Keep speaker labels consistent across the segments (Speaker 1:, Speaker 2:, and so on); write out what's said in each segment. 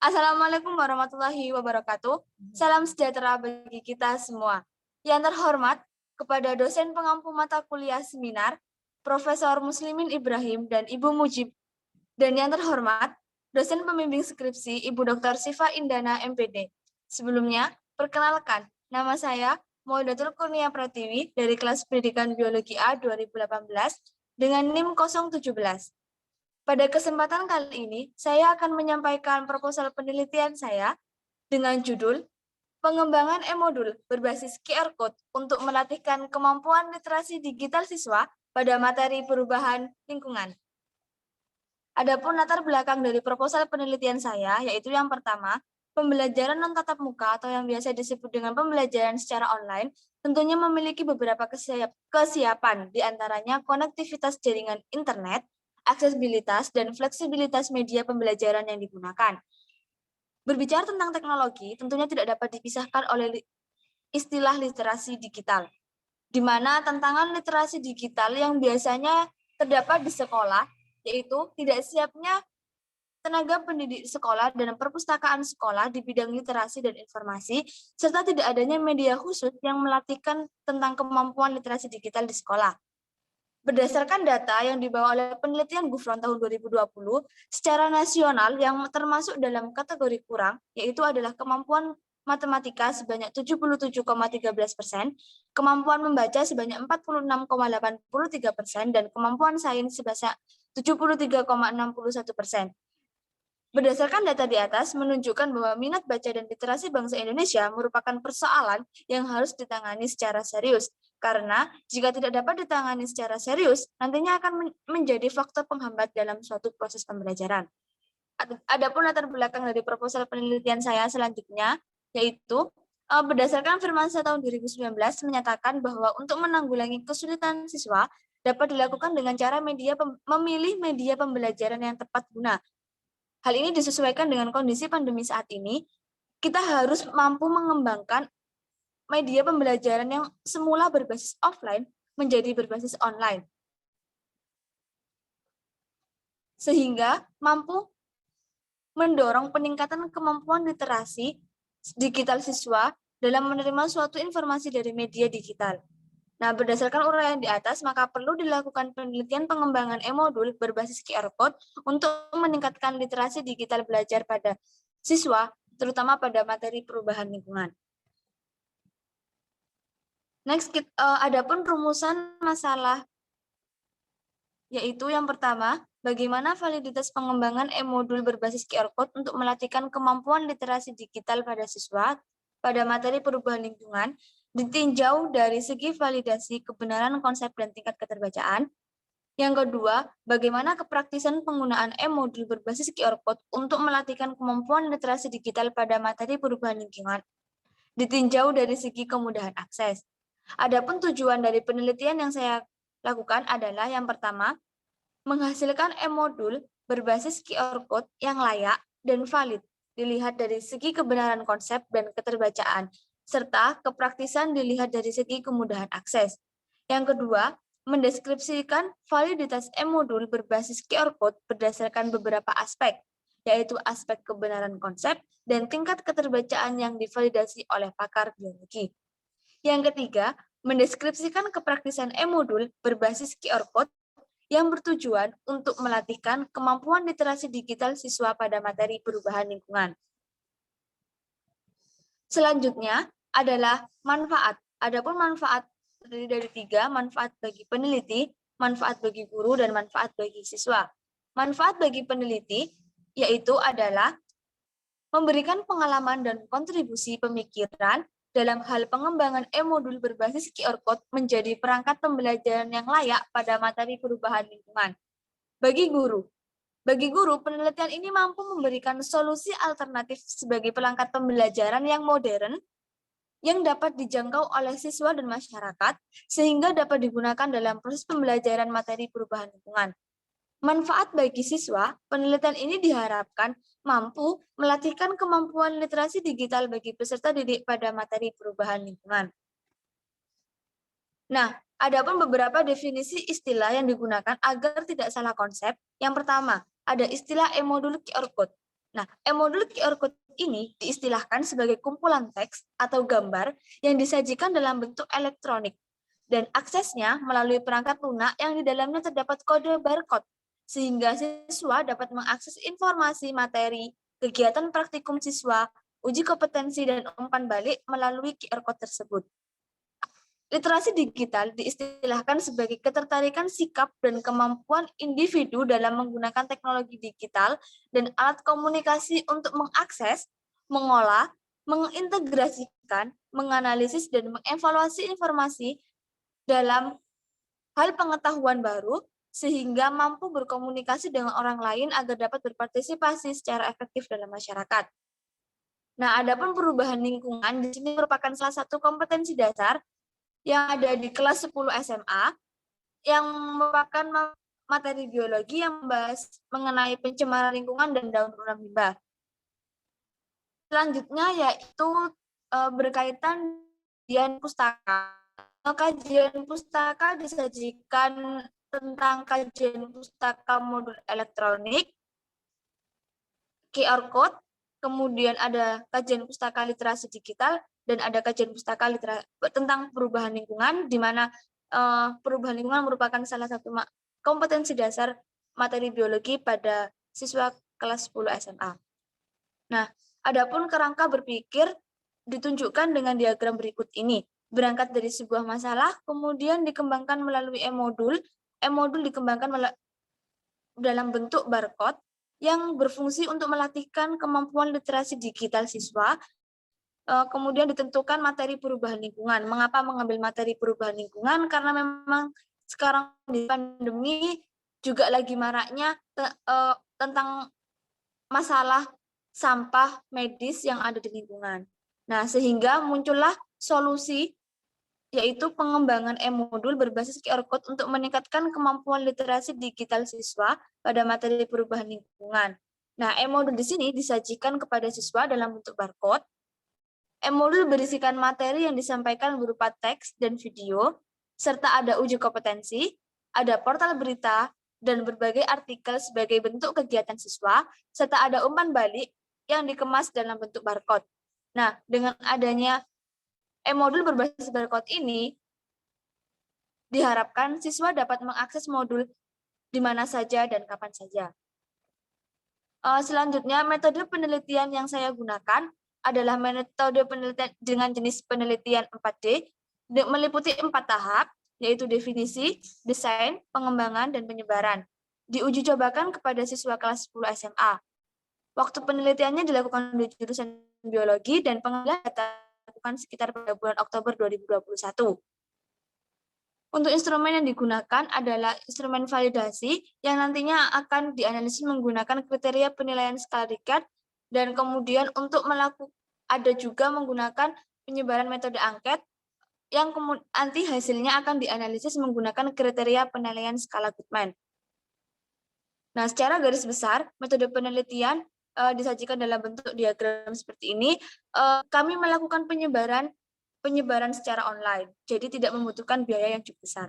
Speaker 1: Assalamualaikum warahmatullahi wabarakatuh. Salam sejahtera bagi kita semua. Yang terhormat, kepada dosen pengampu mata kuliah seminar, Profesor Muslimin Ibrahim dan Ibu Mujib. Dan yang terhormat, dosen pembimbing skripsi Ibu Dr. Sifa Indana MPD. Sebelumnya, perkenalkan, nama saya Maudatul Kurnia Pratiwi dari kelas Pendidikan Biologi A 2018 dengan NIM 017. Pada kesempatan kali ini, saya akan menyampaikan proposal penelitian saya dengan judul Pengembangan e-modul berbasis QR Code untuk melatihkan kemampuan literasi digital siswa pada materi perubahan lingkungan. Adapun latar belakang dari proposal penelitian saya, yaitu yang pertama, pembelajaran non-tatap muka atau yang biasa disebut dengan pembelajaran secara online, tentunya memiliki beberapa kesiapan, diantaranya konektivitas jaringan internet, aksesibilitas, dan fleksibilitas media pembelajaran yang digunakan. Berbicara tentang teknologi, tentunya tidak dapat dipisahkan oleh istilah literasi digital, di mana tantangan literasi digital yang biasanya terdapat di sekolah, yaitu tidak siapnya tenaga pendidik sekolah dan perpustakaan sekolah di bidang literasi dan informasi, serta tidak adanya media khusus yang melatihkan tentang kemampuan literasi digital di sekolah. Berdasarkan data yang dibawa oleh penelitian Gufron tahun 2020, secara nasional yang termasuk dalam kategori kurang, yaitu adalah kemampuan matematika sebanyak 77,13%, kemampuan membaca sebanyak 46,83%, dan kemampuan sains sebanyak 73,61%. Berdasarkan data di atas menunjukkan bahwa minat baca dan literasi bangsa Indonesia merupakan persoalan yang harus ditangani secara serius. Karena jika tidak dapat ditangani secara serius, nantinya akan menjadi faktor penghambat dalam suatu proses pembelajaran. Adapun latar belakang dari proposal penelitian saya selanjutnya, yaitu berdasarkan Firmansyah tahun 2019 menyatakan bahwa untuk menanggulangi kesulitan siswa dapat dilakukan dengan cara memilih media pembelajaran yang tepat guna. Hal ini disesuaikan dengan kondisi pandemi saat ini. Kita harus mampu mengembangkan media pembelajaran yang semula berbasis offline menjadi berbasis online, sehingga mampu mendorong peningkatan kemampuan literasi digital siswa dalam menerima suatu informasi dari media digital. Nah, berdasarkan uraian di atas, maka perlu dilakukan penelitian pengembangan e-modul berbasis QR Code untuk meningkatkan literasi digital belajar pada siswa, terutama pada materi perubahan lingkungan. Next, adapun rumusan masalah, yaitu yang pertama, bagaimana validitas pengembangan e-modul berbasis QR Code untuk melatihkan kemampuan literasi digital pada siswa pada materi perubahan lingkungan, ditinjau dari segi validasi kebenaran konsep dan tingkat keterbacaan. Yang kedua, bagaimana kepraktisan penggunaan e-modul berbasis QR Code untuk melatihkan kemampuan literasi digital pada materi perubahan lingkungan, ditinjau dari segi kemudahan akses. Adapun tujuan dari penelitian yang saya lakukan adalah yang pertama, menghasilkan e-modul berbasis QR Code yang layak dan valid, dilihat dari segi kebenaran konsep dan keterbacaan, serta kepraktisan dilihat dari segi kemudahan akses. Yang kedua, mendeskripsikan validitas e-modul berbasis QR Code berdasarkan beberapa aspek, yaitu aspek kebenaran konsep dan tingkat keterbacaan yang divalidasi oleh pakar biologi. Yang ketiga, mendeskripsikan kepraktisan e-modul berbasis QR Code yang bertujuan untuk melatihkan kemampuan literasi digital siswa pada materi perubahan lingkungan. Selanjutnya adalah manfaat. Adapun manfaat terdiri dari 3, manfaat bagi peneliti, manfaat bagi guru, dan manfaat bagi siswa. Manfaat bagi peneliti yaitu adalah memberikan pengalaman dan kontribusi pemikiran dalam hal pengembangan e-modul berbasis QR Code menjadi perangkat pembelajaran yang layak pada materi perubahan lingkungan. Bagi guru, penelitian ini mampu memberikan solusi alternatif sebagai perangkat pembelajaran yang modern yang dapat dijangkau oleh siswa dan masyarakat sehingga dapat digunakan dalam proses pembelajaran materi perubahan lingkungan. Manfaat bagi siswa, penelitian ini diharapkan mampu melatihkan kemampuan literasi digital bagi peserta didik pada materi perubahan lingkungan. Nah, adapun beberapa definisi istilah yang digunakan agar tidak salah konsep. Yang pertama, ada istilah e-modul QR Code. Nah, e-modul QR Code ini diistilahkan sebagai kumpulan teks atau gambar yang disajikan dalam bentuk elektronik dan aksesnya melalui perangkat lunak yang di dalamnya terdapat kode barcode, sehingga siswa dapat mengakses informasi materi, kegiatan praktikum siswa, uji kompetensi, dan umpan balik melalui QR Code tersebut. Literasi digital diistilahkan sebagai ketertarikan sikap dan kemampuan individu dalam menggunakan teknologi digital dan alat komunikasi untuk mengakses, mengolah, mengintegrasikan, menganalisis, dan mengevaluasi informasi dalam hal pengetahuan baru sehingga mampu berkomunikasi dengan orang lain agar dapat berpartisipasi secara efektif dalam masyarakat. Nah, adapun perubahan lingkungan di sini merupakan salah satu kompetensi dasar yang ada di kelas 10 SMA yang merupakan materi biologi yang membahas mengenai pencemaran lingkungan dan daur ulang limbah. Selanjutnya yaitu berkaitan kajian pustaka. Kajian pustaka disajikan tentang kajian pustaka modul elektronik, QR code, kemudian ada kajian pustaka literasi digital, dan ada kajian pustaka tentang perubahan lingkungan, di mana perubahan lingkungan merupakan salah satu kompetensi dasar materi biologi pada siswa kelas 10 SMA. Nah, adapun kerangka berpikir ditunjukkan dengan diagram berikut ini. Berangkat dari sebuah masalah, kemudian dikembangkan melalui e-modul. E-modul dikembangkan dalam bentuk barcode yang berfungsi untuk melatihkan kemampuan literasi digital siswa. Kemudian ditentukan materi perubahan lingkungan. Mengapa mengambil materi perubahan lingkungan? Karena memang sekarang di pandemi juga lagi maraknya tentang masalah sampah medis yang ada di lingkungan. Nah, sehingga muncullah solusi yaitu pengembangan e-modul berbasis QR Code untuk meningkatkan kemampuan literasi digital siswa pada materi perubahan lingkungan. Nah, e-modul di sini disajikan kepada siswa dalam bentuk barcode. E-modul berisikan materi yang disampaikan berupa teks dan video, serta ada uji kompetensi, ada portal berita, dan berbagai artikel sebagai bentuk kegiatan siswa, serta ada umpan balik yang dikemas dalam bentuk barcode. Nah, dengan adanya e-modul berbasis barcode ini, diharapkan siswa dapat mengakses modul di mana saja dan kapan saja. Selanjutnya, metode penelitian yang saya gunakan adalah metode penelitian dengan jenis penelitian 4D, meliputi 4 tahap, yaitu definisi, desain, pengembangan, dan penyebaran. Diuji cobakan kepada siswa kelas 10 SMA. Waktu penelitiannya dilakukan di jurusan biologi dan pengambilan data dilakukan sekitar pada bulan Oktober 2021. Untuk instrumen yang digunakan adalah instrumen validasi yang nantinya akan dianalisis menggunakan kriteria penilaian skala Likert, dan kemudian untuk ada juga menggunakan penyebaran metode angket yang nanti hasilnya akan dianalisis menggunakan kriteria penilaian skala Goodman. Nah, secara garis besar, metode penelitian disajikan dalam bentuk diagram seperti ini. Kami melakukan penyebaran secara online, jadi tidak membutuhkan biaya yang cukup besar.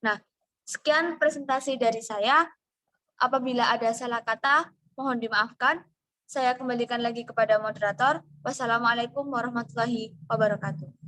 Speaker 1: Nah, sekian presentasi dari saya. Apabila ada salah kata, mohon dimaafkan. Saya kembalikan lagi kepada moderator. Wassalamualaikum warahmatullahi wabarakatuh.